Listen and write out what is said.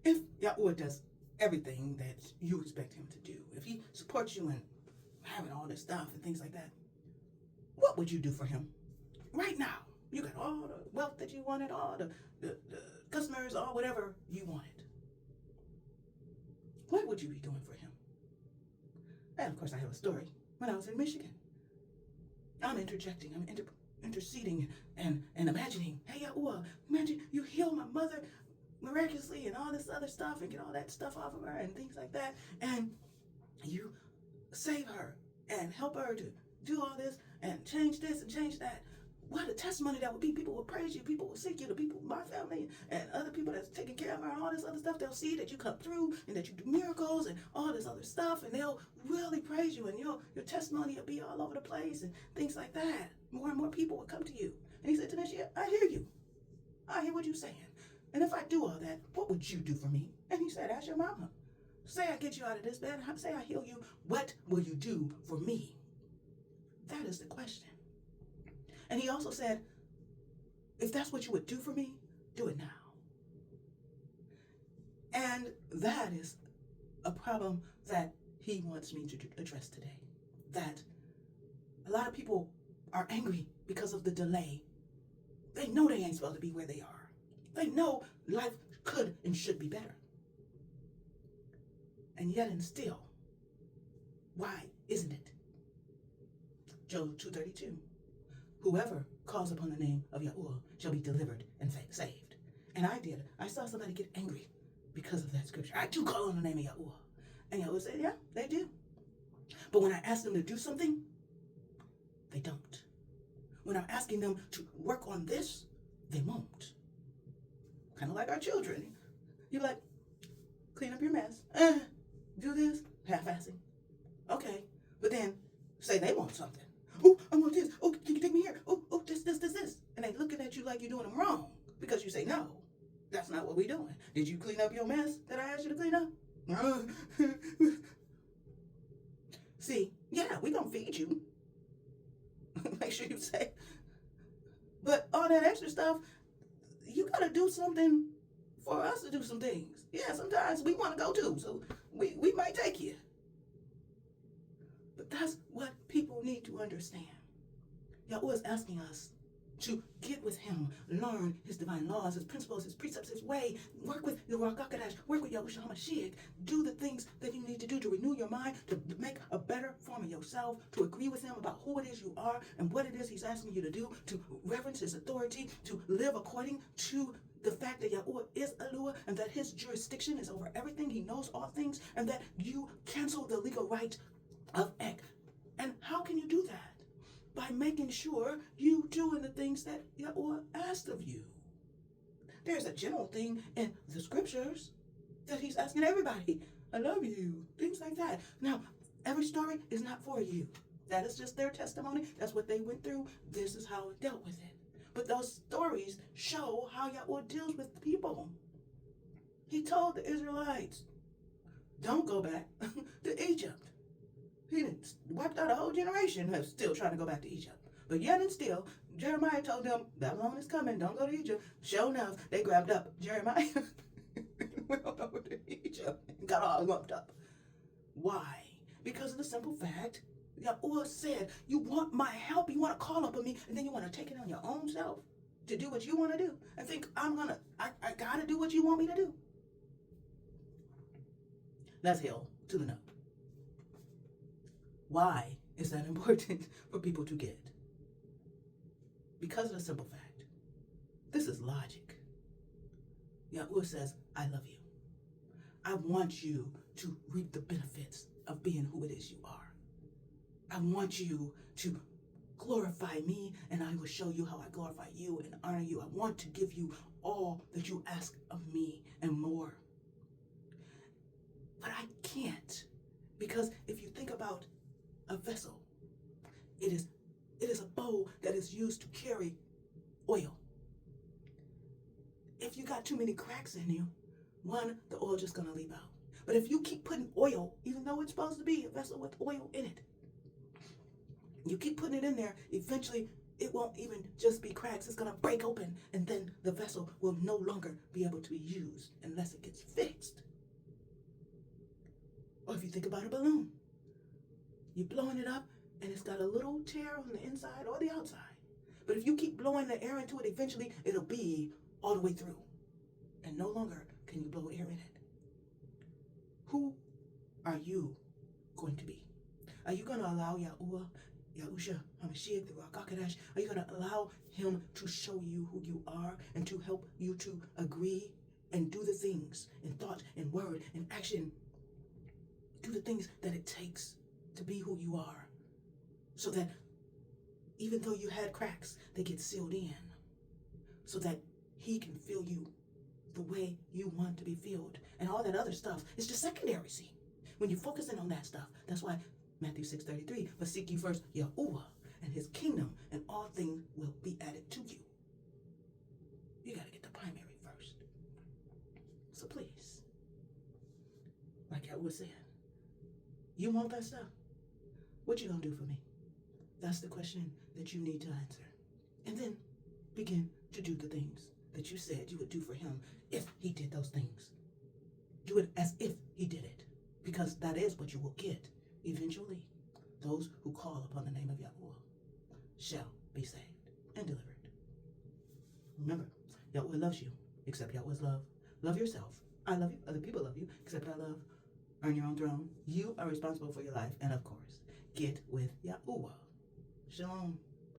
If Yahuah does everything that you expect him to do, if he supports you in having all this stuff and things like that, what would you do for him right now? You got all the wealth that you wanted, all the customers, all whatever you wanted. What would you be doing for him? And of course, I have a story. When I was in Michigan, I'm interjecting, I'm interceding and imagining, hey, Yahuah, imagine you heal my mother miraculously and all this other stuff and get all that stuff off of her and things like that. And you save her and help her to do all this and change this and change that. What a testimony that would be. People will praise you. People will seek you. The people, my family and other people that's taking care of her and all this other stuff, they'll see that you come through and that you do miracles and all this other stuff, and they'll really praise you, and your testimony will be all over the place and things like that. More and more people will come to you. And he said, Tanisha, I hear you. I hear what you're saying. And if I do all that, what would you do for me? And he said, ask your mama. Say I get you out of this bed. Say I heal you. What will you do for me? That is the question. And he also said, if that's what you would do for me, do it now. And that is a problem that he wants me to address today. That a lot of people are angry because of the delay. They know they ain't supposed to be where they are. They know life could and should be better. And yet and still, why isn't it? Job 2:32. Whoever calls upon the name of Yahuah shall be delivered and saved. And I saw somebody get angry because of that scripture. I do call on the name of Yahuah. And Yahuah said, yeah, they do. But when I ask them to do something, they don't. When I'm asking them to work on this, they won't. Kind of like our children. You're like, clean up your mess. Do this, half-assing. Okay. But then say they want something. Oh, I want this. Oh, can you take me here? Oh, this. And they looking at you like you're doing them wrong because you say, no, that's not what we're doing. Did you clean up your mess that I asked you to clean up? See, yeah, we're going to feed you. Make sure you say. But all that extra stuff, you got to do something for us to do some things. Yeah, sometimes we want to go too, so we might take you. But that's what people need to understand. Yahuah is asking us to get with him, learn his divine laws, his principles, his precepts, his way, work with the Ruach HaKodesh, work with Yahushua HaMashiach, do the things that you need to do to renew your mind, to make a better form of yourself, to agree with him about who it is you are and what it is he's asking you to do, to reverence his authority, to live according to the fact that Yahuah is Eluah and that his jurisdiction is over everything, he knows all things, and that you cancel the legal right of Ek. And how can you do that? By making sure you doing the things that Yahuah asked of you. There's a general thing in the scriptures that he's asking everybody. I love you. Things like that. Now, every story is not for you. That is just their testimony. That's what they went through. This is how it dealt with it. But those stories show how Yahuah deals with people. He told the Israelites, don't go back to Egypt. He wiped out a whole generation who's still trying to go back to Egypt. But yet and still, Jeremiah told them, Babylon is coming, don't go to Egypt. Sure enough, they grabbed up Jeremiah went over to Egypt and got all lumped up. Why? Because of the simple fact, Yahuah said, you want my help, you want to call up on me, and then you want to take it on your own self to do what you want to do and think, I got to do what you want me to do. That's hell to the no. Why is that important for people to get? Because of the simple fact. This is logic. Yahuah says, I love you. I want you to reap the benefits of being who it is you are. I want you to glorify me, and I will show you how I glorify you and honor you. I want to give you all that you ask of me and more. But I can't, because if you think about a vessel, it is a bowl that is used to carry oil. If you got too many cracks in you, one, the oil just gonna leak out. But if you keep putting oil, even though it's supposed to be a vessel with oil in it, you keep putting it in there, eventually it won't even just be cracks. It's gonna break open, and then the vessel will no longer be able to be used unless it gets fixed. you think about a balloon. You're blowing it up, and it's got a little tear on the inside or the outside. But if you keep blowing the air into it, eventually it'll be all the way through. And no longer can you blow air in it. Who are you going to be? Are you going to allow Yahuah, Yahusha, HaMashiach, the Ruach HaKodesh, are you going to allow him to show you who you are and to help you to agree and do the things in thought and word and action? Do the things that it takes to be who you are, so that even though you had cracks, they get sealed in, so that he can fill you the way you want to be filled. And all that other stuff is just secondary, see? When you're focusing on that stuff, that's why Matthew 6:33, but seek ye first Yahuah and his kingdom, and all things will be added to you. You got to get the primary first. So please, like Yahuah said, you want that stuff? What you gonna do for me? That's the question that you need to answer. And then begin to do the things that you said you would do for him if he did those things. Do it as if he did it, because that is what you will get eventually. Those who call upon the name of Yahuah shall be saved and delivered. Remember, Yahuah loves you. Accept Yahuah's love. Love yourself. I love you. Other people love you. Accept our love. Earn your own throne. You are responsible for your life. And of course, get with Yahuah. Shalom.